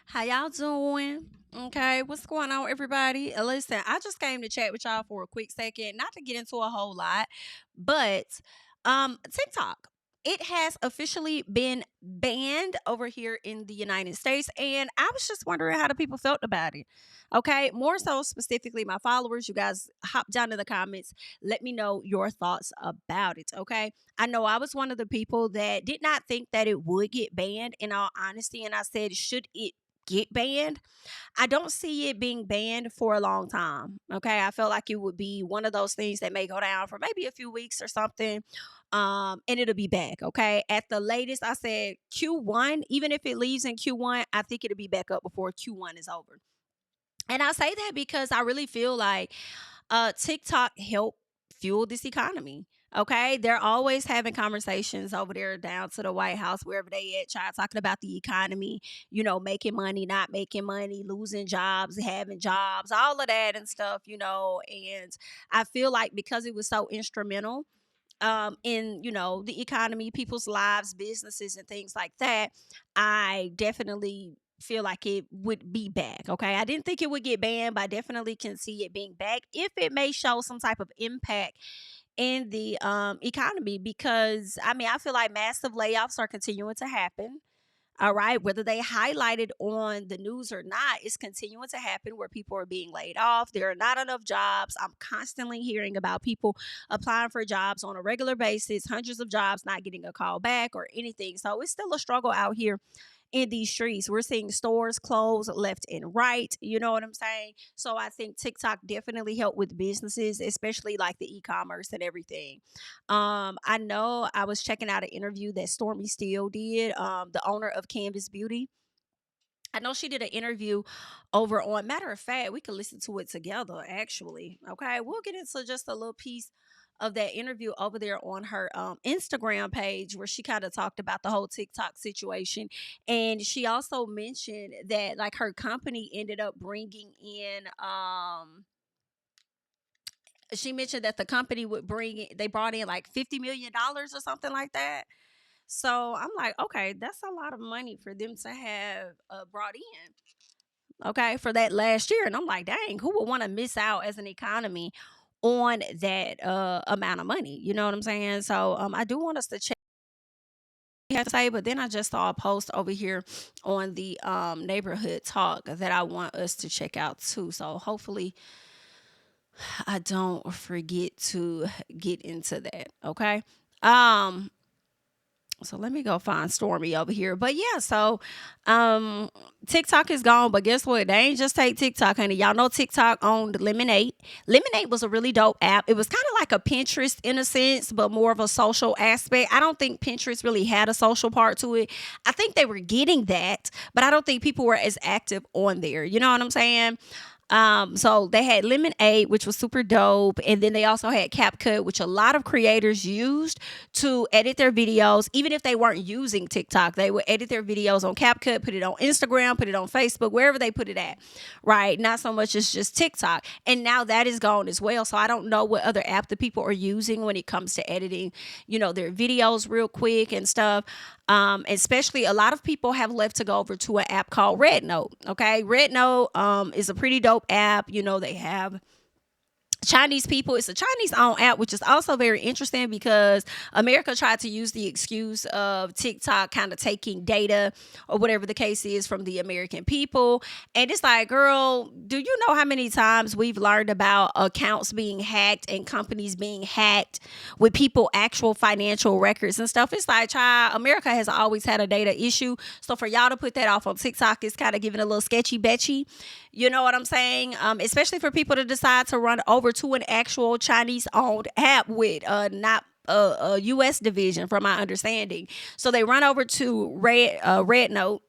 How y'all doing? Okay, what's going on, everybody? Listen, I just came to chat with y'all for a quick second, not to get into a whole lot, but TikTok. It has officially been banned over here in the United States, and I was just wondering how the people felt about it. Okay, more so specifically my followers. You guys hop down in the comments. Let me know your thoughts about it. Okay, I know I was one of the people that did not think that it would get banned, in all honesty, and I said, should it get banned? I don't see it being banned for a long time. Okay. I felt like it would be one of those things that may go down for maybe a few weeks or something. And it'll be back. Okay. At the latest, I said Q1, even if it leaves in Q1, I think it'll be back up before Q1 is over. And I say that because I really feel like TikTok helped fuel this economy. Okay, they're always having conversations over there down to the White House, wherever they at, trying talking about the economy, making money, not making money, losing jobs, having jobs, all of that and stuff. And I feel like because it was so instrumental in the economy, people's lives, businesses, and things like that, I definitely feel like it would be back. Okay, I didn't think it would get banned, but I definitely can see it being back if it may show some type of impact in the economy, because I mean, I feel like massive layoffs are continuing to happen. All right, whether they highlight it on the news or not, it's continuing to happen where people are being laid off. There are not enough jobs. I'm constantly hearing about people applying for jobs on a regular basis, hundreds of jobs not getting a call back or anything. So it's still a struggle out here in these streets. We're seeing stores close left and right. You know what I'm saying? So I think TikTok definitely helped with businesses, especially like the e-commerce and everything. I know I was checking out an interview that Stormy Steele did, the owner of Canvas Beauty. I know she did an interview over on, matter of fact, we could listen to it together actually. Okay. We'll get into just a little piece of that interview over there on her Instagram page, where she kind of talked about the whole TikTok situation. And she also mentioned that like her company ended up bringing in she mentioned that the company would they brought in like $50 million or something like that. So I'm like, okay, that's a lot of money for them to have brought in, okay, for that last year. And I'm like, dang, who would want to miss out as an economy on that amount of money? You know what I'm saying? So I do want us to check what you have to say, but then I just saw a post over here on the neighborhood talk that I want us to check out too. So hopefully I don't forget to get into that. Okay. Um, so let me go find Stormy over here. But yeah, so um TikTok is gone, but guess what? They ain't just take TikTok, honey. Y'all know TikTok owned Lemonade. Lemonade was a really dope app. It was kind of like a Pinterest in a sense, but more of a social aspect. I don't think Pinterest really had a social part to it. I think they were getting that, but I don't think people were as active on there. You know what I'm saying? So they had Lemonade, which was super dope, and then they also had CapCut, which a lot of creators used to edit their videos. Even if they weren't using TikTok, they would edit their videos on CapCut, put it on Instagram, put it on Facebook, wherever they put it at, right? Not so much as just TikTok. And now that is gone as well. So I don't know what other app the people are using when it comes to editing, their videos real quick and stuff. Especially a lot of people have left to go over to an app called Red Note. Okay, Red Note is a pretty dope app. They have Chinese people. It's a Chinese owned app, which is also very interesting because America tried to use the excuse of TikTok kind of taking data or whatever the case is from the American people. And it's like, girl, do you know how many times we've learned about accounts being hacked and companies being hacked with people actual financial records and stuff? It's like, child, America has always had a data issue. So for y'all to put that off on TikTok is kind of giving a little sketchy betchy. You know what I'm saying? Especially for people to decide to run over to an actual Chinese owned app with not a US division, from my understanding. So they run over to Red Note,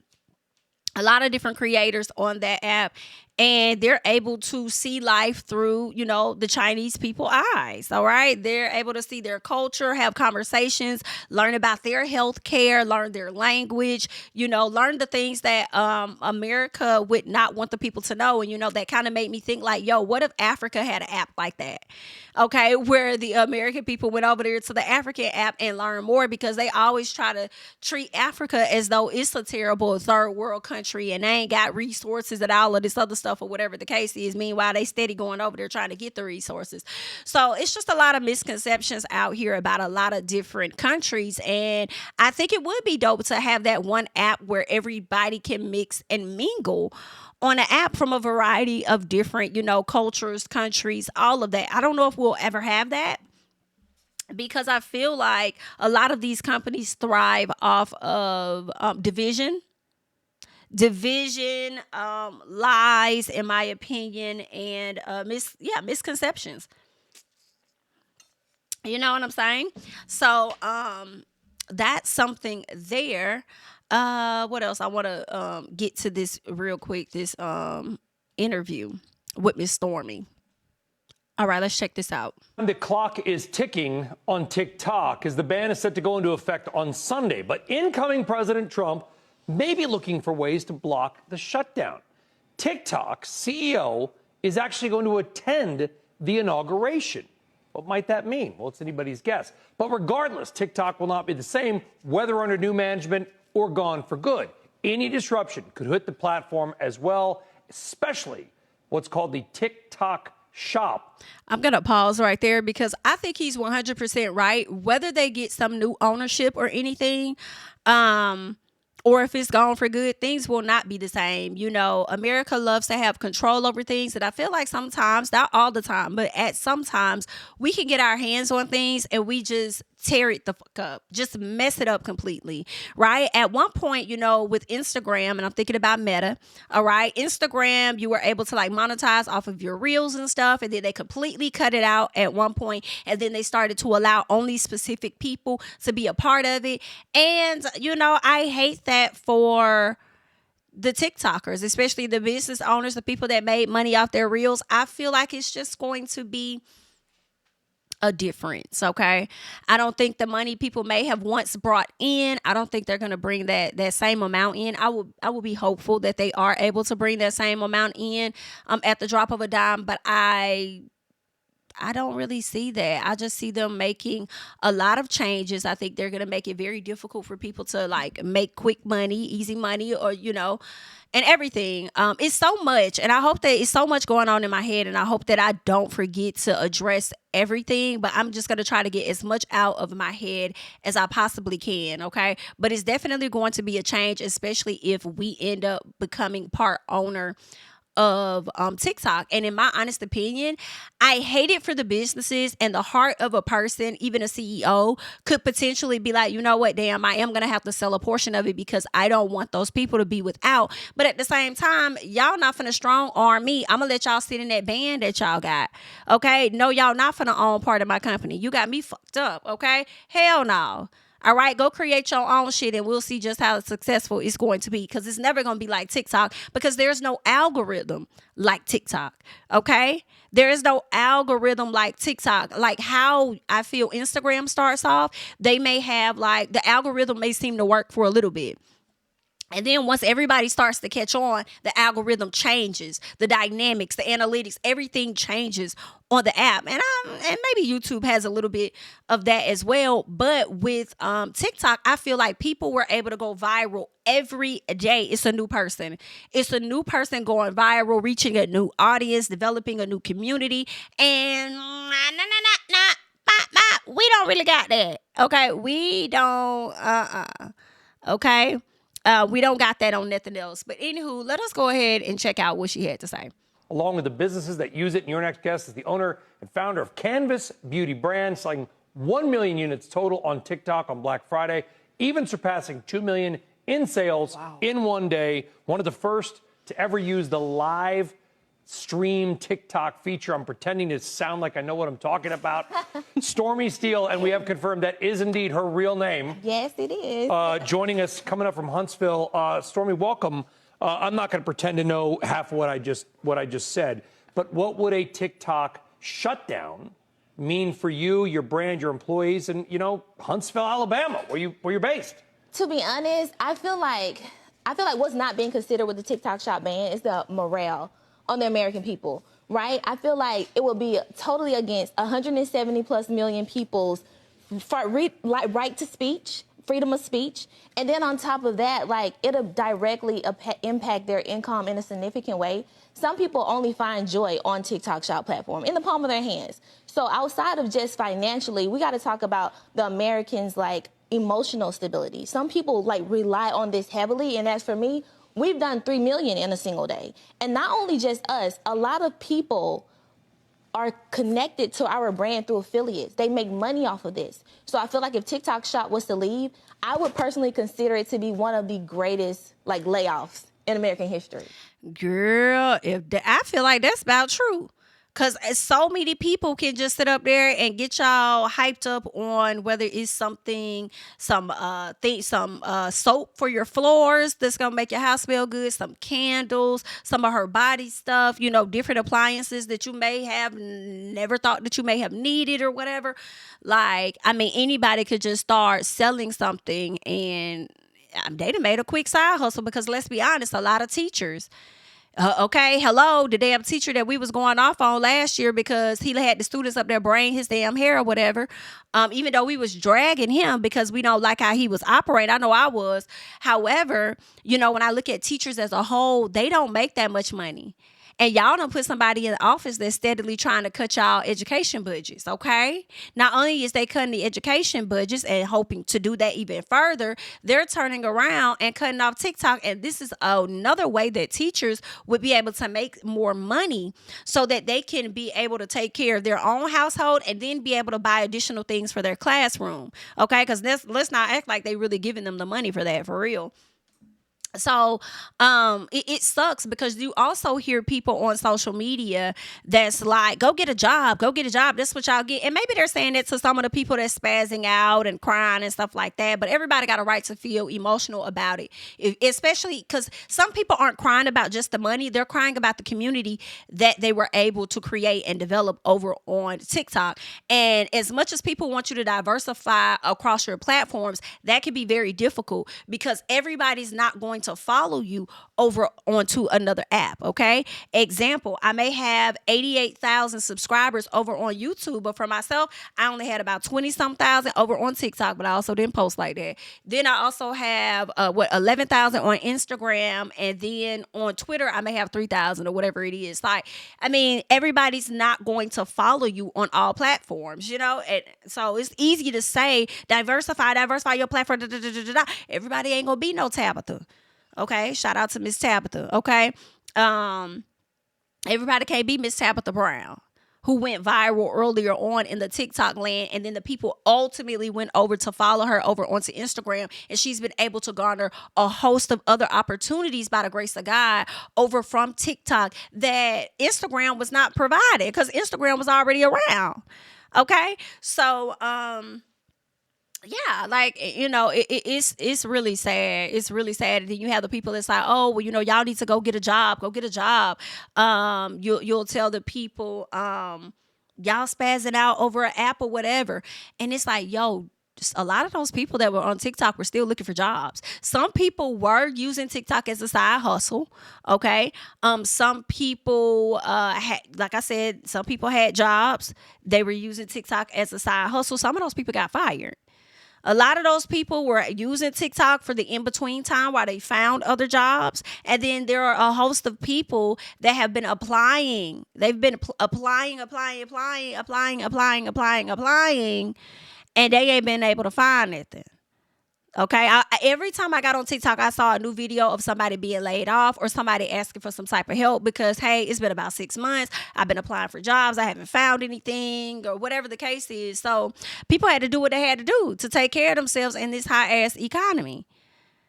a lot of different creators on that app, and they're able to see life through, you know, the Chinese people eyes. All right. They're able to see their culture, have conversations, learn about their health care, learn their language, you know, learn the things that America would not want the people to know. And, you know, that kind of made me think like, yo, what if Africa had an app like that? Okay, where the American people went over there to the African app and learned more, because they always try to treat Africa as though it's a terrible third world country and they ain't got resources and all of this other stuff or whatever the case is. Meanwhile, they steady going over there trying to get the resources. So it's just a lot of misconceptions out here about a lot of different countries. And I think it would be dope to have that one app where everybody can mix and mingle on an app from a variety of different, you know, cultures, countries, all of that. I don't know if we'll ever have that, because I feel like a lot of these companies thrive off of division, lies, in my opinion, and misconceptions. You know what I'm saying? So that's something there. What else? I want to get to this real quick. This interview with Miss Stormy. All right, let's check this out. The clock is ticking on TikTok as the ban is set to go into effect on Sunday. But incoming President Trump may be looking for ways to block the shutdown. TikTok's CEO is actually going to attend the inauguration. What might that mean? Well, it's anybody's guess. But regardless, TikTok will not be the same, whether under new management or gone for good. Any disruption could hit the platform as well, especially what's called the TikTok shop. I'm going to pause right there because I think he's 100% right. Whether they get some new ownership or anything, or if it's gone for good, things will not be the same. You know, America loves to have control over things. And I feel like sometimes, not all the time, but at sometimes we can get our hands on things and we just tear it the fuck up, just mess it up completely, right? At one point, you know, with Instagram, and I'm thinking about Meta, all right, Instagram, you were able to like monetize off of your reels and stuff, and then they completely cut it out at one point, and then they started to allow only specific people to be a part of it. And, you know, I hate that for the TikTokers, especially the business owners, the people that made money off their reels. I feel like it's just going to be a difference. Okay, I don't think the money people may have once brought in, I don't think they're going to bring that same amount in. I will be hopeful that they are able to bring that same amount in at the drop of a dime, but I don't really see that. I just see them making a lot of changes. I think they're going to make it very difficult for people to like make quick money, easy money, or, you know, and everything. It's so much. And I hope that it's so much going on in my head. And I hope that I don't forget to address everything. But I'm just going to try to get as much out of my head as I possibly can. Okay. But it's definitely going to be a change, especially if we end up becoming part owner of TikTok. And in my honest opinion, I hate it for the businesses, and the heart of a person, even a CEO, could potentially be like, you know what, damn, I am going to have to sell a portion of it because I don't want those people to be without. But at the same time, y'all not finna strong arm me. I'm going to let y'all sit in that band that y'all got. Okay. No, y'all not finna own part of my company. You got me fucked up. Okay. Hell no. All right, go create your own shit and we'll see just how successful it's going to be, because it's never going to be like TikTok, because there's no algorithm like TikTok, okay? There is no algorithm like TikTok. Like how I feel Instagram starts off, they may have like, the algorithm may seem to work for a little bit. And then once everybody starts to catch on, the algorithm changes, the dynamics, the analytics, everything changes on the app. And maybe YouTube has a little bit of that as well. But with TikTok, I feel like people were able to go viral every day. It's a new person. It's a new person going viral, reaching a new audience, developing a new community. And we don't really got that. Okay, we don't. Okay. We don't got that on nothing else. But anywho, let us go ahead and check out what she had to say. Along with the businesses that use it, and your next guest is the owner and founder of Canvas Beauty Brand, selling 1 million units total on TikTok on Black Friday, even surpassing 2 million in sales in one day. One of the first to ever use the live stream TikTok feature. I'm pretending to sound like I know what I'm talking about. Stormy Steele, and we have confirmed that is indeed her real name. Yes, it is. Joining us, coming up from Huntsville. Stormy, welcome. I'm not going to pretend to know half what I just said, but what would a TikTok shutdown mean for you, your brand, your employees, and Huntsville, Alabama, where you're based? To be honest, I feel like what's not being considered with the TikTok shop ban is the morale on the American people, right? I feel like it would be totally against 170 plus million people's right to speech, freedom of speech. And then on top of that, like, it'll directly impact their income in a significant way. Some people only find joy on TikTok shop platform in the palm of their hands. So outside of just financially, we got to talk about the Americans' like emotional stability. Some people like rely on this heavily, and as for me, we've done 3 million in a single day. And not only just us, a lot of people are connected to our brand through affiliates. They make money off of this. So I feel like if TikTok shop was to leave, I would personally consider it to be one of the greatest like layoffs in American history. Girl, I feel like that's about true. Because so many people can just sit up there and get y'all hyped up on whether it's something, some soap for your floors that's going to make your house smell good, some candles, some of her body stuff, different appliances that you may have never thought that you may have needed or whatever. Like, I mean, anybody could just start selling something, and they done made a quick side hustle because, let's be honest, a lot of teachers, okay, hello, the damn teacher that we was going off on last year because he had the students up there braiding his damn hair or whatever, even though we was dragging him because we don't like how he was operating. I know I was. However, when I look at teachers as a whole, they don't make that much money. And y'all done put somebody in the office that's steadily trying to cut y'all education budgets, okay? Not only is they cutting the education budgets and hoping to do that even further, they're turning around and cutting off TikTok. And this is another way that teachers would be able to make more money so that they can be able to take care of their own household and then be able to buy additional things for their classroom, okay? Because let's not act like they really giving them the money for that, for real. So it sucks because you also hear people on social media that's like, go get a job. That's what y'all get. And maybe they're saying it to some of the people that's spazzing out and crying and stuff like that. But everybody got a right to feel emotional about it, especially because some people aren't crying about just the money. They're crying about the community that they were able to create and develop over on TikTok. And as much as people want you to diversify across your platforms, that can be very difficult because everybody's not going to follow you over onto another app, okay? Example, I may have 88,000 subscribers over on YouTube, but for myself, I only had about 20-some thousand over on TikTok, but I also didn't post like that. Then I also have 11,000 on Instagram, and then on Twitter, I may have 3,000 or whatever it is. Like, I mean, everybody's not going to follow you on all platforms, and so it's easy to say diversify your platform. Everybody ain't gonna be no Tabitha. Okay, shout out to Miss Tabitha. Okay, everybody can't be Miss Tabitha Brown, who went viral earlier on in the TikTok land, and then the people ultimately went over to follow her over onto Instagram, and she's been able to garner a host of other opportunities by the grace of God over from TikTok that Instagram was not provided because Instagram was already around. Okay, so yeah, like, it's really sad. It's really sad. And then you have the people that's like, oh, well, y'all need to go get a job. You'll tell the people, y'all spazzing out over an app or whatever. And it's like, yo, a lot of those people that were on TikTok were still looking for jobs. Some people were using TikTok as a side hustle. Okay. Some people, like I said, some people had jobs. They were using TikTok as a side hustle. Some of those people got fired. A lot of those people were using TikTok for the in-between time while they found other jobs. And then there are a host of people that have been applying. They've been applying, and they ain't been able to find anything. Okay, every time I got on TikTok, I saw a new video of somebody being laid off or somebody asking for some type of help because, hey, it's been about 6 months. I've been applying for jobs. I haven't found anything or whatever the case is. So people had to do what they had to do to take care of themselves in this high-ass economy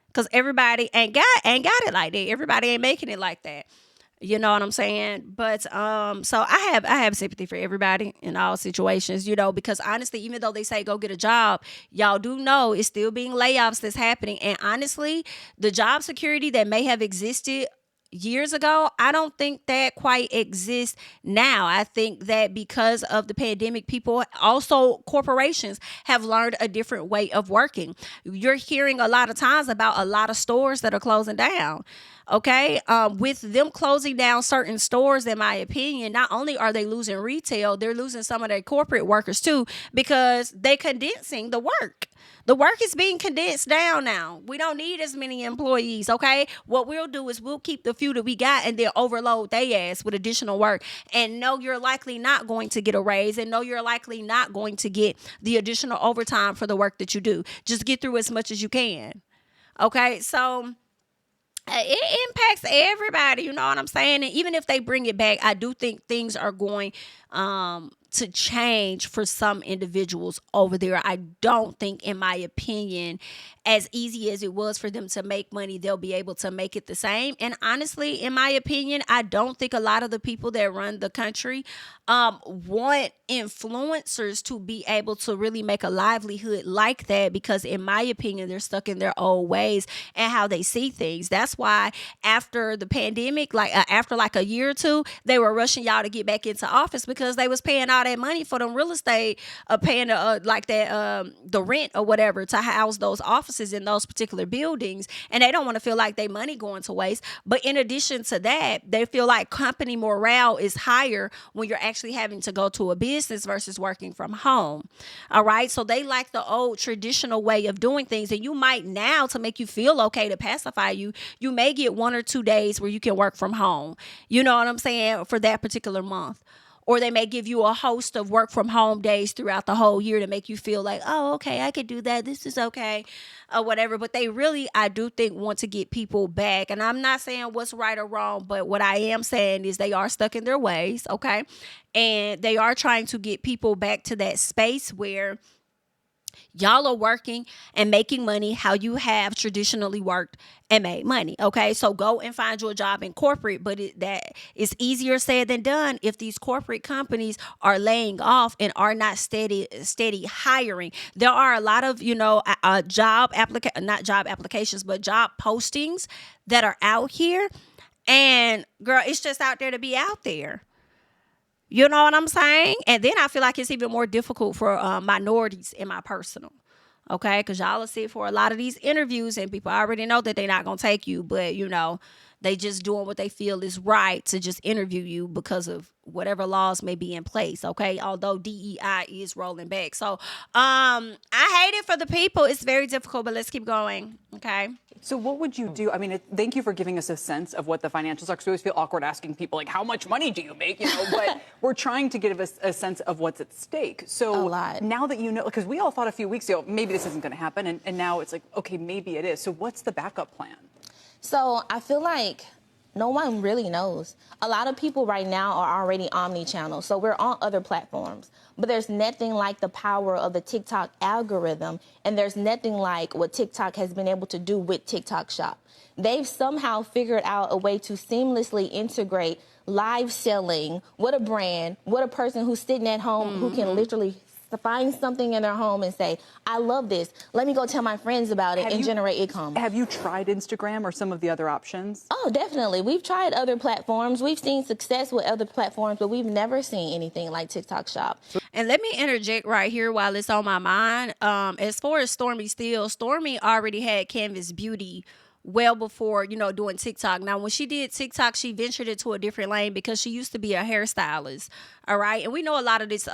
because everybody ain't got it like that. Everybody ain't making it like that. You know what I'm saying? But so I have sympathy for everybody in all situations, because honestly, even though they say go get a job, y'all do know it's still being layoffs that's happening. And honestly, the job security that may have existed years ago, I don't think that quite exists now. I think that because of the pandemic, people, also corporations, have learned a different way of working. You're hearing a lot of times about a lot of stores that are closing down. Okay. With them closing down certain stores, in my opinion, not only are they losing retail, they're losing some of their corporate workers too, because they're condensing the work. The work is being condensed down now. We don't need as many employees, okay? What we'll do is we'll keep the few that we got and then overload they ass with additional work. And no, you're likely not going to get a raise, and no, you're likely not going to get the additional overtime for the work that you do. Just get through as much as you can. Okay? So it impacts everybody, you know what I'm saying? And even if they bring it back, I do think things are going to change for some individuals over there. I don't think, in my opinion, as easy as it was for them to make money, they'll be able to make it the same. And honestly, in my opinion, I don't think a lot of the people that run the country want influencers to be able to really make a livelihood like that, because in my opinion, they're stuck in their old ways and how they see things. That's why after the pandemic, after a year or two, they were rushing y'all to get back into office, because they was paying all that money for them real estate, paying the rent or whatever to house those offices in those particular buildings, and they don't want to feel like their money going to waste. But in addition to that, they feel like company morale is higher when you're actually having to go to a business versus working from home. All right, so they like the old traditional way of doing things, and you might now, to make you feel okay, to pacify you, you may get 1 or 2 days where you can work from home. You know what I'm saying? For that particular month. Or they may give you a host of work from home days throughout the whole year to make you feel like, oh, okay, I could do that. This is okay, or whatever. But they really, I do think, want to get people back. And I'm not saying what's right or wrong, but what I am saying is they are stuck in their ways, okay? And they are trying to get people back to that space where y'all are working and making money how you have traditionally worked and made money. Okay, so go and find you a job in corporate, but that is easier said than done if these corporate companies are laying off and are not steady hiring. There are a lot of not job applications, but job postings that are out here, and girl, it's just out there to be out there. You know what I'm saying? And then I feel like it's even more difficult for minorities in my personal. Okay, because y'all will sit for a lot of these interviews and people already know that they're not going to take you. But, they just doing what they feel is right to just interview you because of whatever laws may be in place. Okay, although DEI is rolling back. So I hate it for the people. It's very difficult, but let's keep going. Okay. So what would you do? I mean, thank you for giving us a sense of what the financials are, because we always feel awkward asking people, like, how much money do you make? But we're trying to give us a sense of what's at stake. So now that because we all thought a few weeks ago, maybe this isn't going to happen. And now it's like, okay, maybe it is. So what's the backup plan? So I feel like no one really knows. A lot of people right now are already omni-channel, so we're on other platforms. But there's nothing like the power of the TikTok algorithm, and there's nothing like what TikTok has been able to do with TikTok Shop. They've somehow figured out a way to seamlessly integrate live selling with a brand, with a person who's sitting at home who can literally find something in their home and say, I love this. Let me go tell my friends about it and generate income. Have you tried Instagram or some of the other options? Oh, definitely. We've tried other platforms. We've seen success with other platforms, but we've never seen anything like TikTok Shop. And let me interject right here while it's on my mind. As far as Stormy Steele, Stormy already had Canvas Beauty well before, doing TikTok. Now, when she did TikTok, she ventured into a different lane because she used to be a hairstylist. All right. And we know a lot of this.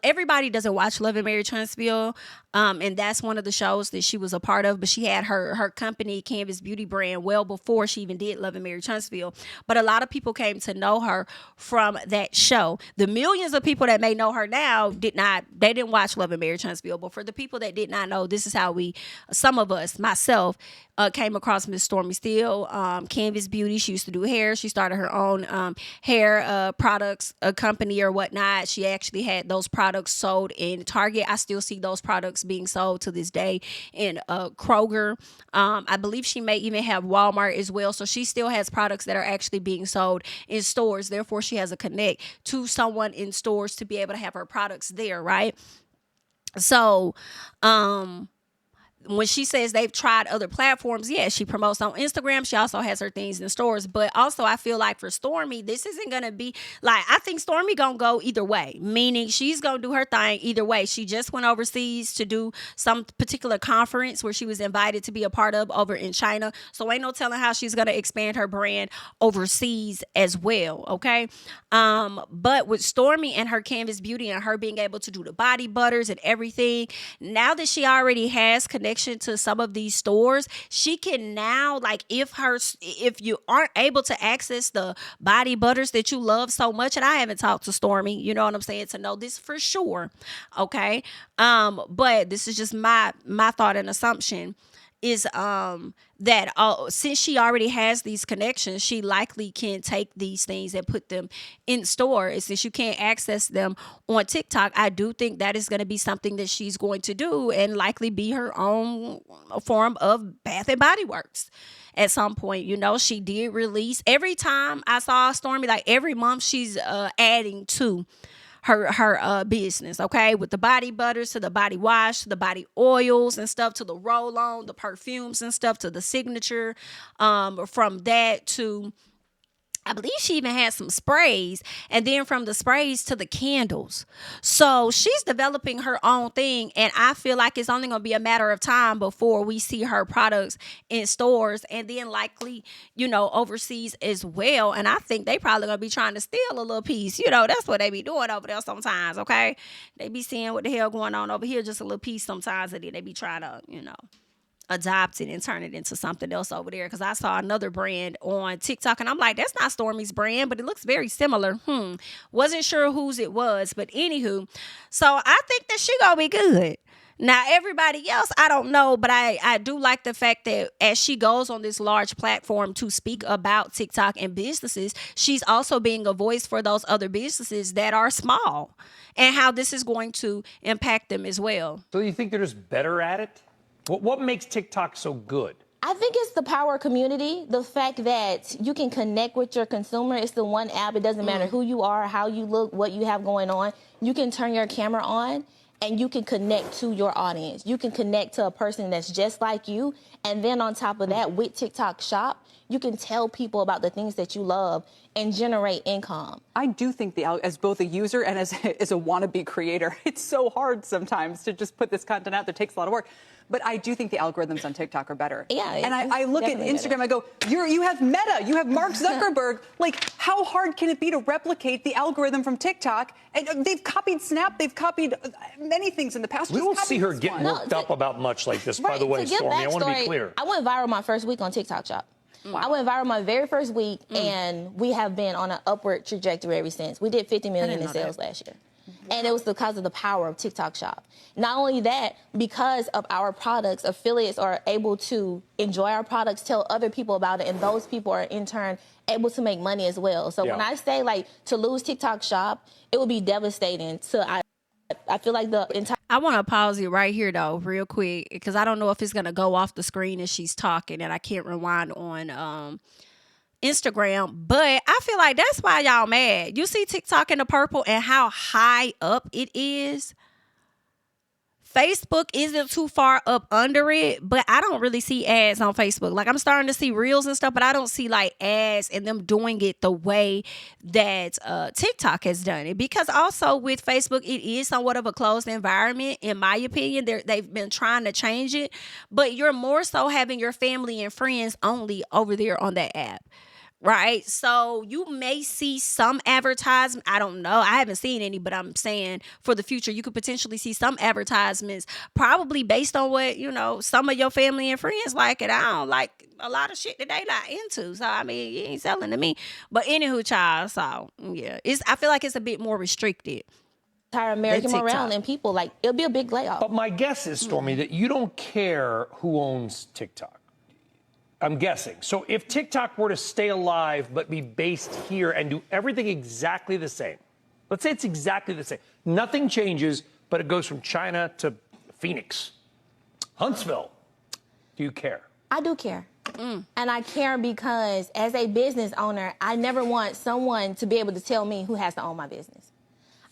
Everybody doesn't watch Love and Married Huntsville. And that's one of the shows that she was a part of. But she had her company, Canvas Beauty brand, well before she even did Love and Married Huntsville. But a lot of people came to know her from that show. The millions of people that may know her now didn't watch Love and Married Huntsville. But for the people that did not know, this is how some of us, myself, came across house, Miss Stormy Steele, Canvas Beauty. She used to do hair. She started her own hair products company or whatnot. She actually had those products sold in Target. I still see those products being sold to this day in Kroger. I believe she may even have Walmart as well. So she still has products that are actually being sold in stores. Therefore, she has a connect to someone in stores to be able to have her products there, right? So, when she says they've tried other platforms, yeah, she promotes on Instagram. She also has her things in stores. But also, I feel like for Stormy, this isn't going to be like, I think Stormy going to go either way, meaning she's going to do her thing either way. She just went overseas to do some particular conference where she was invited to be a part of over in China. So ain't no telling how she's going to expand her brand overseas as well. Okay. But with Stormy and her Canvas Beauty and her being able to do the body butters and everything, now that she already has connection to some of these stores, she can now, like, if you aren't able to access the body butters that you love so much, and I haven't talked to Stormy, you know what I'm saying, to know this for sure, okay, but this is just my thought and assumption, is that since she already has these connections, she likely can take these things and put them in store. And since you can't access them on TikTok, I do think that is going to be something that she's going to do and likely be her own form of Bath and Body Works. At some point, you know, she did release, every time I saw Stormy, like every month she's adding to her business, okay, with the body butters to the body wash to the body oils and stuff to the roll-on, the perfumes and stuff to the signature, from that to, I believe she even had some sprays, and then from the sprays to the candles. So she's developing her own thing, and I feel like it's only going to be a matter of time before we see her products in stores, and then likely, you know, overseas as well. And I think they probably going to be trying to steal a little piece. You know, that's what they be doing over there sometimes, okay? They be seeing what the hell going on over here, just a little piece sometimes, and then they be trying to, you know, adopt it and turn it into something else over there. Because I saw another brand on TikTok and I'm like, that's not Stormy's brand, but it looks very similar. Wasn't sure whose it was, but anywho, so I think that she gonna be good. Now, everybody else, I don't know, but I do like the fact that as she goes on this large platform to speak about TikTok and businesses, she's also being a voice for those other businesses that are small and how this is going to impact them as well. So you think they're just better at it? What makes TikTok so good? I think it's the power of community. The fact that you can connect with your consumer. It's the one app. It doesn't matter who you are, how you look, what you have going on. You can turn your camera on and you can connect to your audience. You can connect to a person that's just like you. And then on top of that, with TikTok Shop, you can tell people about the things that you love and generate income. I do think as both a user and as a wannabe creator, it's so hard sometimes to just put this content out there. It takes a lot of work. But I do think the algorithms on TikTok are better. Yeah. And I look at Instagram, I go, you have Meta, you have Mark Zuckerberg. Like, how hard can it be to replicate the algorithm from TikTok? And they've copied Snap, they've copied many things in the past. We don't see her get worked up about much like this, by the way, Stormy. I want to be clear. I went viral my first week on TikTok Shop. Wow. I went viral my very first week, and we have been on an upward trajectory ever since. We did 50 million in sales last year. And it was because of the power of TikTok Shop. Not only that, because of our products, affiliates are able to enjoy our products, tell other people about it, and those people are in turn able to make money as well. So when I say, like, to lose TikTok Shop, it would be devastating. I feel like the entire... I want to pause it right here, though, real quick, because I don't know if it's going to go off the screen as she's talking, and I can't rewind on Instagram, but I feel like that's why y'all mad. You see TikTok in the purple and how high up it is. Facebook isn't too far up under it, but I don't really see ads on Facebook. Like, I'm starting to see reels and stuff, but I don't see like ads and them doing it the way that TikTok has done it. Because also with Facebook, it is somewhat of a closed environment, in my opinion. They've been trying to change it, but you're more so having your family and friends only over there on that app. Right. So you may see some advertisement. I don't know. I haven't seen any, but I'm saying for the future, you could potentially see some advertisements, probably based on what, you know, some of your family and friends like. And I don't like a lot of shit that they not into. So, I mean, you ain't selling to me. But anywho, child. So, yeah, I feel like it's a bit more restricted. Entire American morale and people, like, it'll be a big layoff. But my guess is, Stormy, that you don't care who owns TikTok. I'm guessing. So if TikTok were to stay alive but be based here and do everything exactly the same, let's say it's exactly the same. Nothing changes, but it goes from China to Phoenix, Huntsville. Do you care? I do care. And I care because as a business owner, I never want someone to be able to tell me who has to own my business.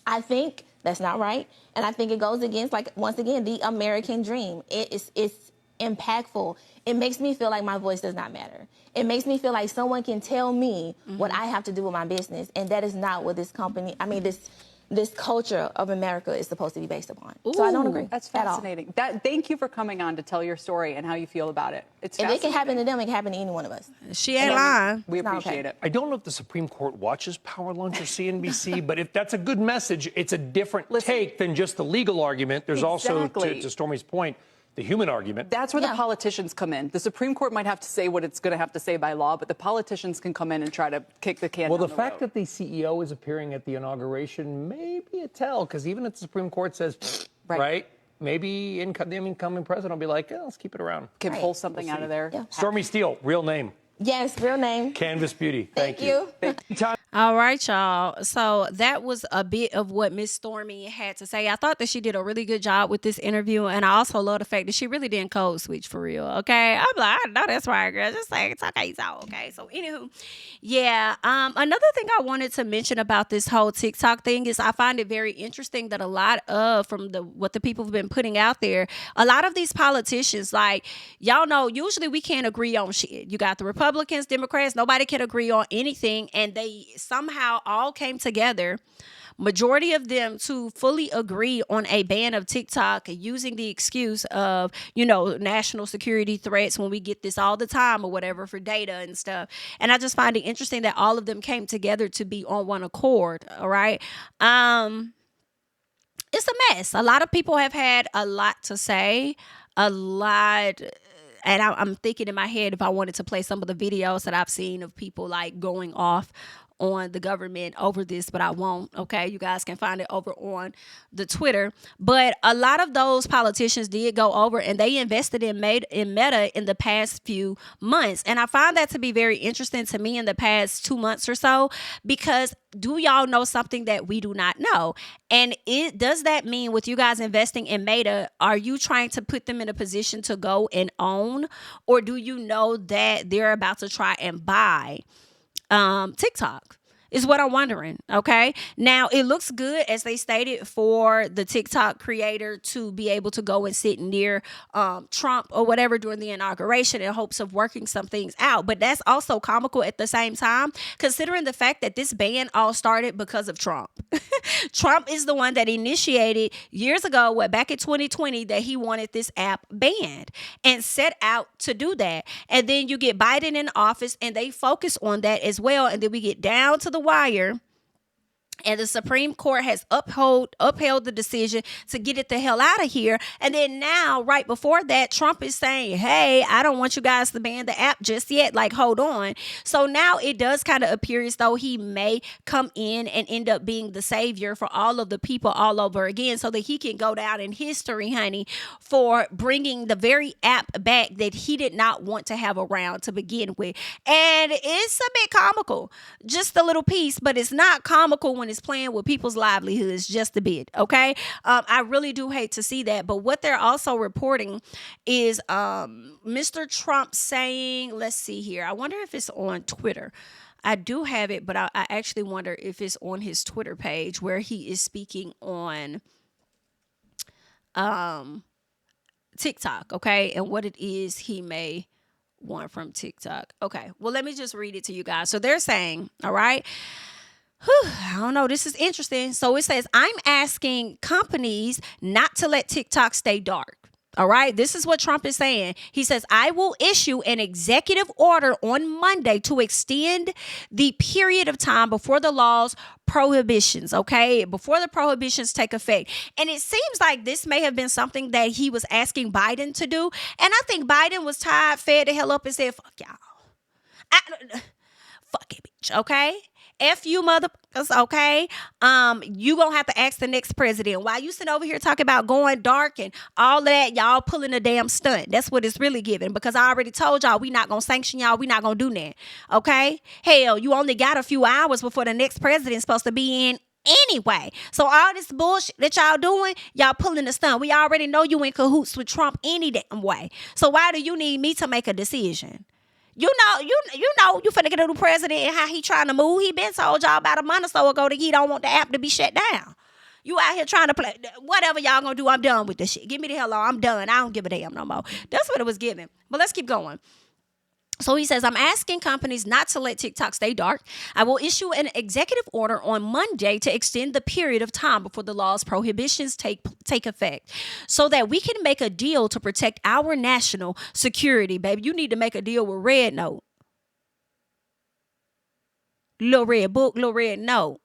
I think that's not right. And I think it goes against, like, once again, the American dream. It's impactful. It makes me feel like my voice does not matter. It makes me feel like someone can tell me what I have to do with my business. And that is not what this company, this culture of America is supposed to be based upon. Ooh, so I don't agree. That's fascinating. Thank you for coming on to tell your story and how you feel about it. It's if it can happen to them, it can happen to any one of us. She ain't lying. We appreciate it. I don't know if the Supreme Court watches Power Lunch or CNBC, but if that's a good message, it's a different take than just the legal argument. There's also, to Stormy's point, the human argument. That's where the politicians come in. The Supreme Court might have to say what it's going to have to say by law, but the politicians can come in and try to kick the can down the road. Well, the fact that the CEO is appearing at the inauguration may be a tell, because even if the Supreme Court says, right, maybe the incoming president will be like, let's keep it around. Can pull something out of there. Yeah. Stormy Steele, real name. Yes, real name. Canvas Beauty. Thank you. All right, y'all. So that was a bit of what Miss Stormy had to say. I thought that she did a really good job with this interview, and I also love the fact that she really didn't code switch for real. Okay, I'm like, I know that's right, girl. Just say it's okay, so okay. So anywho, yeah. Another thing I wanted to mention about this whole TikTok thing is I find it very interesting that a lot of what the people have been putting out there, a lot of these politicians, like, y'all know, usually we can't agree on shit. You got the Republicans, Democrats, nobody can agree on anything, and they somehow all came together, majority of them, to fully agree on a ban of TikTok, using the excuse of, national security threats, when we get this all the time or whatever for data and stuff. And I just find it interesting that all of them came together to be on one accord. All right. It's a mess. A lot of people have had a lot to say, and I'm thinking in my head if I wanted to play some of the videos that I've seen of people like going off on the government over this, but I won't. Okay, you guys can find it over on the Twitter. But a lot of those politicians did go over, and they invested in Meta in the past few months, and I find that to be very interesting to me in the past 2 months or so, because do y'all know something that we do not know? And does that mean with you guys investing in Meta, are you trying to put them in a position to go and own, or do you know that they're about to try and buy TikTok? Is what I'm wondering. Okay. Now, it looks good, as they stated, for the TikTok creator to be able to go and sit near Trump or whatever during the inauguration in hopes of working some things out. But that's also comical at the same time, considering the fact that this ban all started because of Trump. Trump is the one that initiated years ago, back in 2020, that he wanted this app banned and set out to do that. And then you get Biden in office and they focus on that as well. And then we get down to the wire, and the Supreme Court has upheld the decision to get it the hell out of here. And then now, right before that, Trump is saying, hey, I don't want you guys to ban the app just yet. Like, hold on. So now it does kind of appear as though he may come in and end up being the savior for all of the people all over again, so that he can go down in history, honey, for bringing the very app back that he did not want to have around to begin with. And it's a bit comical, just a little piece, but it's not comical when it's playing with people's livelihoods just a bit. Okay. I really do hate to see that. But what they're also reporting is Mr. Trump saying, let's see here, I wonder if it's on Twitter. I do have it, but I actually wonder if it's on his Twitter page, where he is speaking on TikTok, okay, and what it is he may want from TikTok. Okay, well, let me just read it to you guys. So they're saying, all right, I don't know, this is interesting. So it says, I'm asking companies not to let TikTok stay dark. All right, this is what Trump is saying. He says, I will issue an executive order on Monday to extend the period of time before the law's prohibitions, okay, before the prohibitions take effect. And it seems like this may have been something that he was asking Biden to do. And I think Biden was tired, fed the hell up, and said, fuck y'all. Fuck it, bitch, okay? F you motherfuckers, okay? You gonna have to ask the next president. While you sitting over here talking about going dark and all of that, y'all pulling a damn stunt. That's what it's really giving, because I already told y'all we not gonna sanction y'all. We not gonna do that, okay? Hell, you only got a few hours before the next president's supposed to be in anyway. So all this bullshit that y'all doing, y'all pulling the stunt. We already know you in cahoots with Trump any damn way. So why do you need me to make a decision? You finna get a new president and how he trying to move. He been told y'all about a month or so ago that he don't want the app to be shut down. You out here trying to play whatever y'all gonna do. I'm done with this shit. Give me the hell on. I'm done. I don't give a damn no more. That's what it was given. But let's keep going. So he says, I'm asking companies not to let TikTok stay dark. I will issue an executive order on Monday to extend the period of time before the law's prohibitions take effect so that we can make a deal to protect our national security, baby. You need to make a deal with Red Note. Little Red Book, Little Red Note.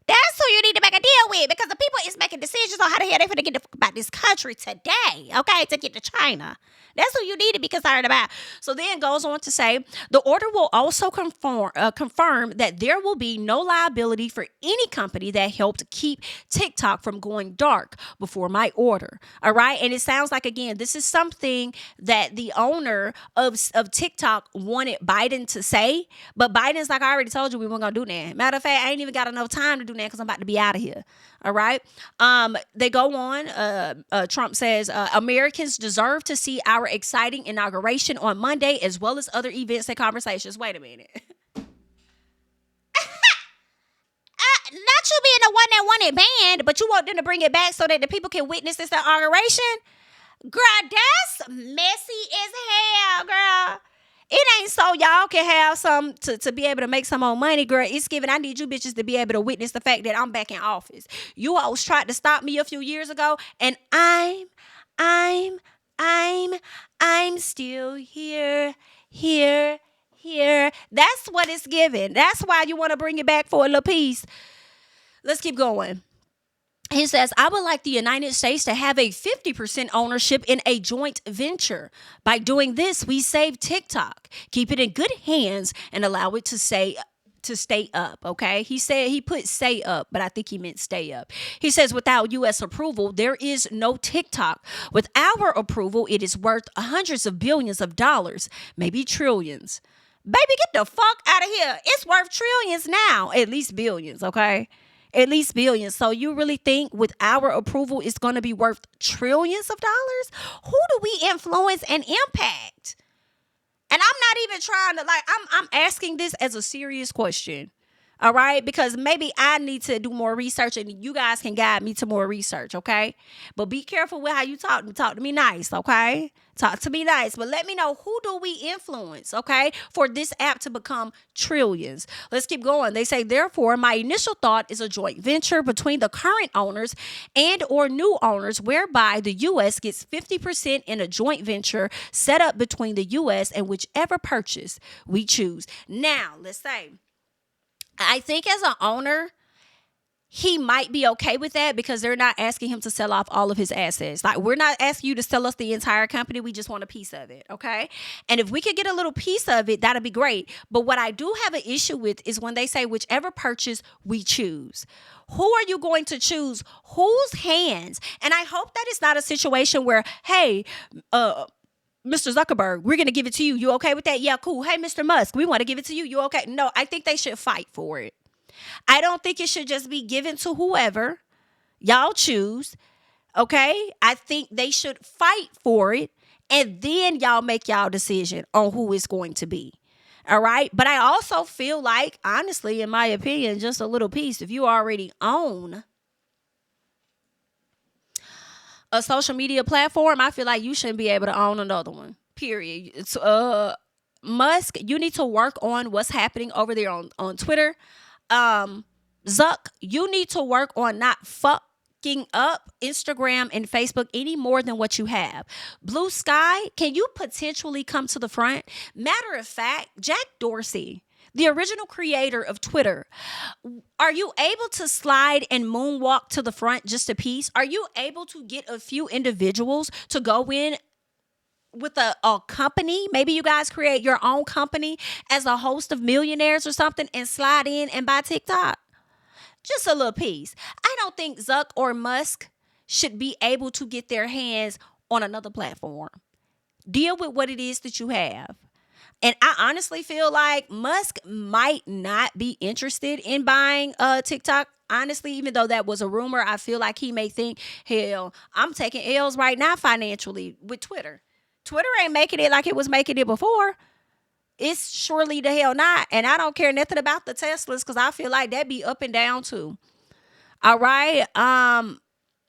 That's who you need to make a deal with, because the people is making decisions on how the hell they're going to get the fuck about this country today, okay, to get to China. That's who you need to be concerned about. So then goes on to say, the order will also confirm that there will be no liability for any company that helped keep TikTok from going dark before my order. All right. And it sounds like, again, this is something that the owner of TikTok wanted Biden to say. But Biden's like, I already told you we weren't going to do that. Matter of fact, I ain't even got enough time to do that because I'm about to be out of here. All right. They go on. Trump says Americans deserve to see our exciting inauguration on Monday, as well as other events and conversations. Wait a minute. Not you being the one that wanted banned, but you want them to bring it back so that the people can witness this inauguration? Girl, that's messy as hell, girl. It ain't so y'all can have some to be able to make some more money, girl. It's given. I need you bitches to be able to witness the fact that I'm back in office. You always tried to stop me a few years ago, and I'm still here. That's what it's given. That's why you want to bring it back for a little piece. Let's keep going. He says, I would like the United States to have a 50% ownership in a joint venture. By doing this, we save TikTok, keep it in good hands, and allow it to stay up, okay? He said he put stay up, but I think he meant stay up. He says, without U.S. approval, there is no TikTok. With our approval, it is worth hundreds of billions of dollars, maybe trillions. Baby, get the fuck out of here. It's worth trillions now, at least billions, okay? At least billions. So you really think with our approval, it's going to be worth trillions of dollars? Who do we influence and impact? And I'm not even trying to I'm asking this as a serious question. All right. Because maybe I need to do more research and you guys can guide me to more research. OK, but be careful with how you talk to me. Talk to me nice. OK, talk to me nice. But let me know, who do we influence? OK, for this app to become trillions. Let's keep going. They say, therefore, my initial thought is a joint venture between the current owners and or new owners, whereby the U.S. gets 50% in a joint venture set up between the U.S. and whichever purchase we choose. Now, let's say, I think as an owner, he might be okay with that because they're not asking him to sell off all of his assets. Like, we're not asking you to sell us the entire company. We just want a piece of it, okay? And if we could get a little piece of it, that'd be great. But what I do have an issue with is when they say whichever purchase we choose. Who are you going to choose? Whose hands? And I hope that it's not a situation where, hey, Mr. Zuckerberg, we're going to give it to you. You okay with that? Yeah, cool. Hey, Mr. Musk, we want to give it to you. You okay? No, I think they should fight for it. I don't think it should just be given to whoever y'all choose. Okay? I think they should fight for it, and then y'all make y'all decision on who it's going to be. All right? But I also feel like, honestly, in my opinion, just a little piece, if you already own a social media platform, I feel like you shouldn't be able to own another one. Period. It's, Musk, you need to work on what's happening over there on Twitter. Zuck, you need to work on not fucking up Instagram and Facebook any more than what you have. Blue Sky, can you potentially come to the front? Matter of fact, Jack Dorsey, the original creator of Twitter, are you able to slide and moonwalk to the front just a piece? Are you able to get a few individuals to go in with a company. Maybe you guys create your own company as a host of millionaires or something and slide in and buy TikTok. Just a little piece. I don't think Zuck or Musk should be able to get their hands on another platform. Deal with what it is that you have. And I honestly feel like Musk might not be interested in buying TikTok. Honestly, even though that was a rumor, I feel like he may think, hell, I'm taking L's right now financially with Twitter. Twitter ain't making it like it was making it before. It's surely the hell not. And I don't care nothing about the Teslas because I feel like that be up and down too. All right.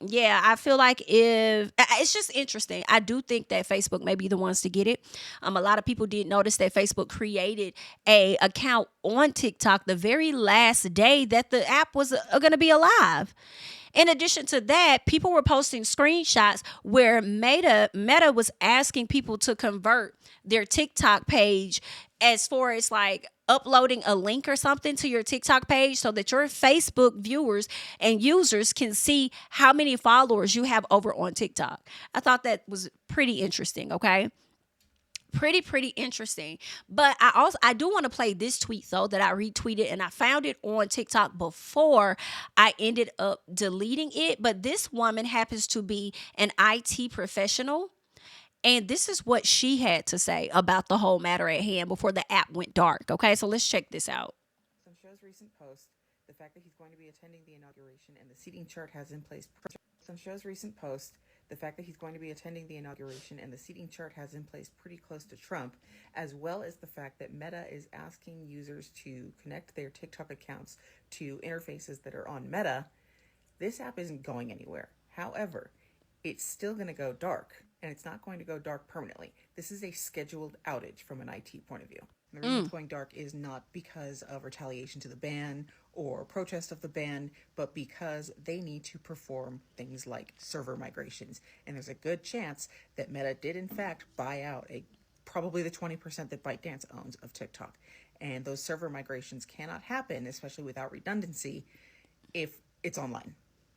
Yeah, I feel like if it's just interesting. I do think that Facebook may be the ones to get it. A lot of people did notice that Facebook created a account on TikTok the very last day that the app was going to be alive. In addition to that, people were posting screenshots where Meta was asking people to convert their TikTok page as far as like uploading a link or something to your TikTok page so that your Facebook viewers and users can see how many followers you have over on TikTok. I thought that was pretty interesting, okay? Pretty interesting. But I do want to play this tweet though that I retweeted, and I found it on TikTok before I ended up deleting it. But this woman happens to be an IT professional, and this is what she had to say about the whole matter at hand before the app went dark. Okay, so let's check this out. Some show's recent post, the fact that he's going to be attending the inauguration and the seating chart has in place. Some show's recent post, the fact that he's going to be attending the inauguration and the seating chart has in place pretty close to Trump, as well as the fact that Meta is asking users to connect their TikTok accounts to interfaces that are on Meta. This app isn't going anywhere. However, it's still going to go dark, and it's not going to go dark permanently. This is a scheduled outage from an IT point of view. The reason it's going dark is not because of retaliation to the ban or protest of the ban, but because they need to perform things like server migrations. And there's a good chance that Meta did in fact buy out probably the 20% that ByteDance owns of TikTok. And those server migrations cannot happen, especially without redundancy, if it's online.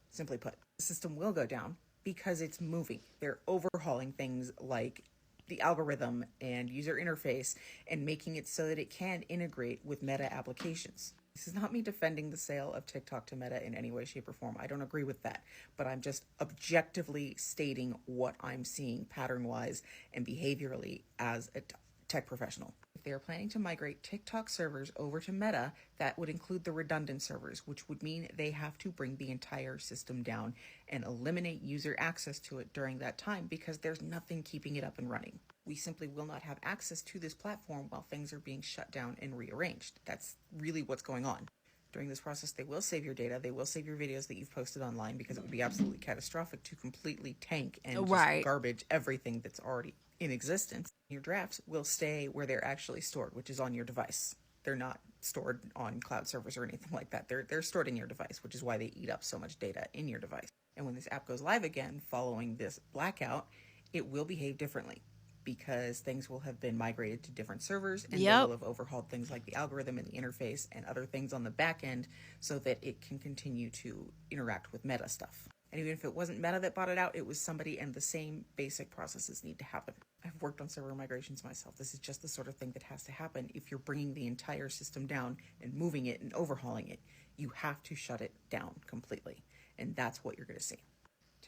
Simply put, the system will go down because it's moving. They're overhauling things like the algorithm and user interface and making it so that it can integrate with Meta applications. This is not me defending the sale of TikTok to Meta in any way, shape, or form. I don't agree with that, but I'm just objectively stating what I'm seeing pattern-wise and behaviorally as a tech professional. If they are planning to migrate TikTok servers over to Meta, that would include the redundant servers, which would mean they have to bring the entire system down and eliminate user access to it during that time because there's nothing keeping it up and running. We simply will not have access to this platform while things are being shut down and rearranged. That's really what's going on. During this process, they will save your data. They will save your videos that you've posted online because it would be absolutely catastrophic to completely tank and just garbage everything that's already in existence. Your drafts will stay where they're actually stored, which is on your device. They're not stored on cloud servers or anything like that. They're stored in your device, which is why they eat up so much data in your device. And when this app goes live again, following this blackout, it will behave differently because things will have been migrated to different servers and they will have overhauled things like the algorithm and the interface and other things on the back end so that it can continue to interact with Meta stuff. And even if it wasn't Meta that bought it out, it was somebody, and the same basic processes need to happen. I've worked on server migrations myself. This is just the sort of thing that has to happen. If you're bringing the entire system down and moving it and overhauling it, you have to shut it down completely. And that's what you're going to see.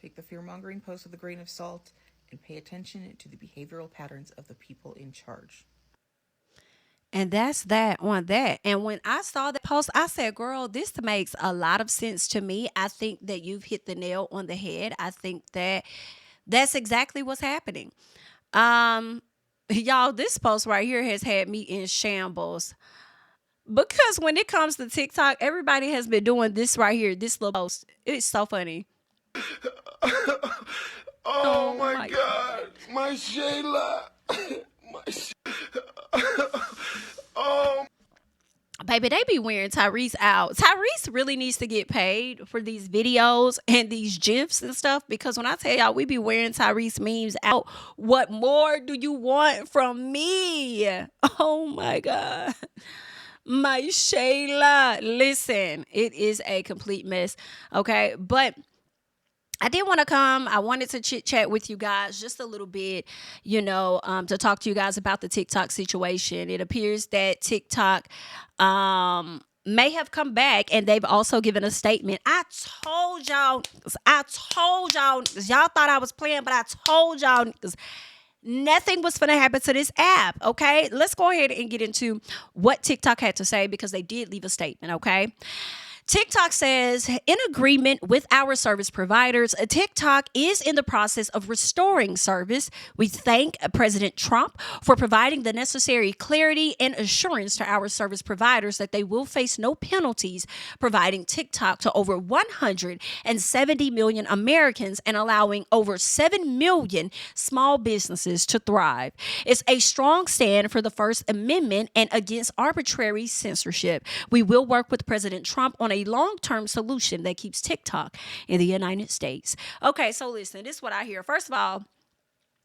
Take the fear-mongering post with a grain of salt and pay attention to the behavioral patterns of the people in charge. And that's that on that. And when I saw that post, I said, girl, this makes a lot of sense to me. I think that you've hit the nail on the head. I think that that's exactly what's happening. Y'all, this post right here has had me in shambles. Because when it comes to TikTok, everybody has been doing this right here, this little post. It's so funny. Oh my God. My Shayla. Oh. Baby, they be wearing Tyrese out. Tyrese really needs to get paid for these videos and these GIFs and stuff, because when I tell y'all we be wearing Tyrese memes out, what more do you want from me? Oh my God. My Shayla. Listen, it is a complete mess. Okay. But I did want to come. I wanted to chit chat with you guys just a little bit, to talk to you guys about the TikTok situation. It appears that TikTok may have come back, and they've also given a statement. I told y'all, y'all thought I was playing, but I told y'all nothing was going to happen to this app. Okay, let's go ahead and get into what TikTok had to say, because they did leave a statement. Okay. TikTok says, in agreement with our service providers, TikTok is in the process of restoring service. We thank President Trump for providing the necessary clarity and assurance to our service providers that they will face no penalties, providing TikTok to over 170 million Americans and allowing over 7 million small businesses to thrive. It's a strong stand for the First Amendment and against arbitrary censorship. We will work with President Trump on a long-term solution that keeps TikTok in the United States. Okay, so listen, this is what I hear. First of all,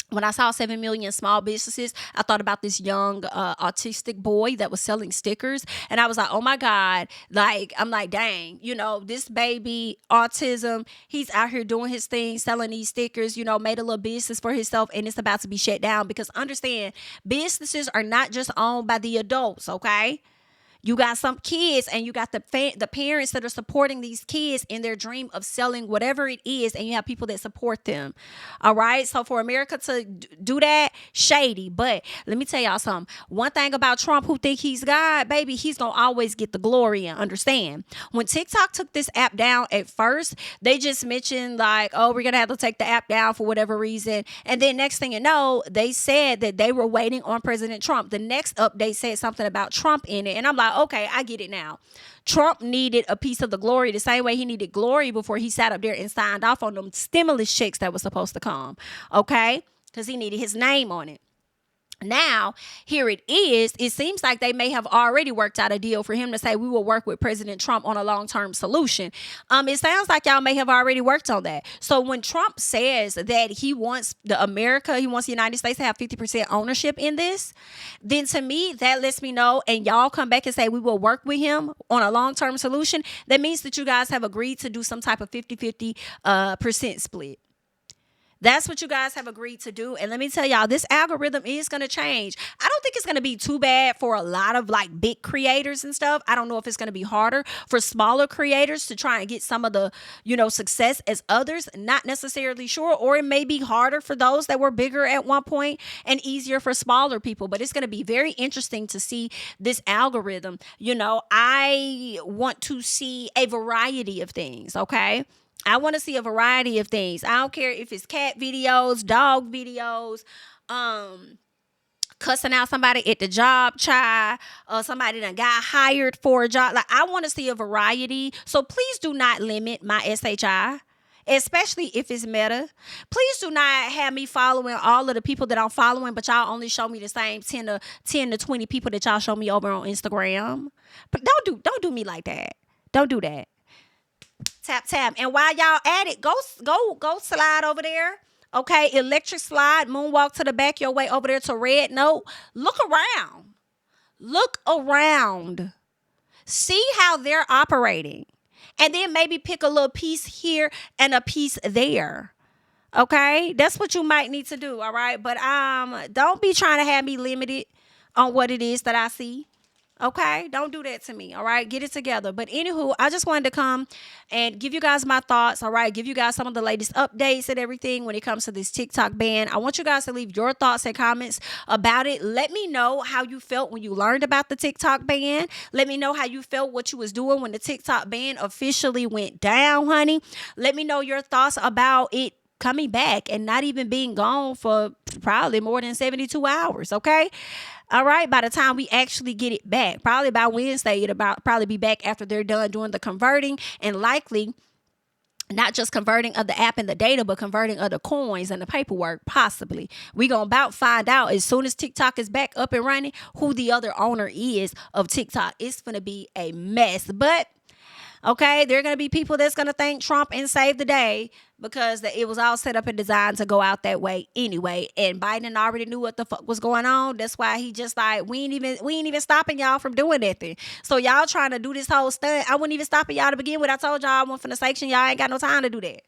when I saw 7 million small businesses, I thought about this young autistic boy that was selling stickers. And I was like, oh my God, I'm like, dang, this baby, autism, he's out here doing his thing, selling these stickers, made a little business for himself, and it's about to be shut down. Because understand, businesses are not just owned by the adults, okay? You got some kids, and you got the parents that are supporting these kids in their dream of selling whatever it is, and you have people that support them. All right. So for America to do that, shady. But let me tell y'all something. One thing about Trump, who think he's God, baby, he's gonna always get the glory. And understand, when TikTok took this app down at first, they just mentioned oh, we're gonna have to take the app down for whatever reason, and then next thing you know, they said that they were waiting on President Trump. The next update said something about Trump in it, and I'm like, okay, I get it now. Trump needed a piece of the glory the same way he needed glory before he sat up there and signed off on them stimulus checks that was supposed to come. Okay? Because he needed his name on it. Now, here it is. It seems like they may have already worked out a deal for him to say we will work with President Trump on a long-term solution. It sounds like y'all may have already worked on that. So when Trump says that he wants he wants the United States to have 50% ownership in this, then to me, that lets me know, and y'all come back and say we will work with him on a long-term solution, that means that you guys have agreed to do some type of 50-50 percent split. That's what you guys have agreed to do. And let me tell y'all, this algorithm is going to change. I don't think it's going to be too bad for a lot of big creators and stuff. I don't know if it's going to be harder for smaller creators to try and get some of the, success as others. Not necessarily sure. Or it may be harder for those that were bigger at one point and easier for smaller people. But it's going to be very interesting to see this algorithm. I want to see a variety of things. Okay. I want to see a variety of things. I don't care if it's cat videos, dog videos, cussing out somebody at the job, somebody that got hired for a job. I want to see a variety. So please do not limit my SHI, especially if it's Meta. Please do not have me following all of the people that I'm following, but y'all only show me the same 10 to 20 people that y'all show me over on Instagram. But don't do me like that. Don't do that. Tap. And while y'all at it, go slide over there. Okay, electric slide, moonwalk to the back your way over there to Red Note. Look around. See how they're operating. And then maybe pick a little piece here and a piece there. Okay? That's what you might need to do, all right? But don't be trying to have me limited on what it is that I see. Okay, don't do that to me. All right, get it together. But anywho, I just wanted to come and give you guys my thoughts. All right, give you guys some of the latest updates and everything when it comes to this TikTok ban. I want you guys to leave your thoughts and comments about it. Let me know how you felt when you learned about the TikTok ban. Let me know how you felt, what you was doing when the TikTok ban officially went down, honey. Let me know your thoughts about it coming back and not even being gone for probably more than 72 hours. Okay. All right. By the time we actually get it back, probably by Wednesday, it'll probably be back after they're done doing the converting, and likely not just converting of the app and the data, but converting of the coins and the paperwork, possibly. We gonna about find out as soon as TikTok is back up and running who the other owner is of TikTok. It's gonna be a mess. But okay, there are going to be people that's going to thank Trump and save the day because it was all set up and designed to go out that way anyway. And Biden already knew what the fuck was going on. That's why he just we ain't even stopping y'all from doing nothing. So y'all trying to do this whole stunt. I wasn't even stopping y'all to begin with. I told y'all I went from the section. Y'all ain't got no time to do that.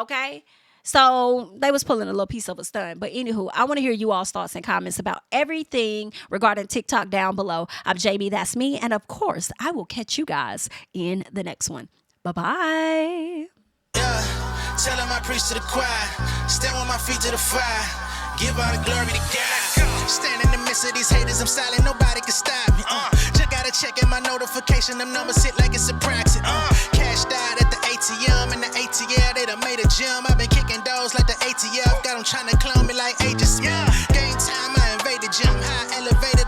Okay? So they was pulling a little piece of a stunt. But anywho, I want to hear you all's thoughts and comments about everything regarding TikTok down below. I'm Jami, that's me. And of course, I will catch you guys in the next one. Bye-bye. Yeah, tell him I preach to the choir. Stand with my feet to the fire. Give all the glory to God. Stand in the midst of these haters, I'm silent, nobody can stop me. Just gotta check in my notification, them numbers hit like it's a proxy. Cashed out at the ATM, and the ATL, they done made a gym. I've been kicking doors like the ATF, got them trying to clone me like Agent Smith. Game time, I invaded gym, high elevated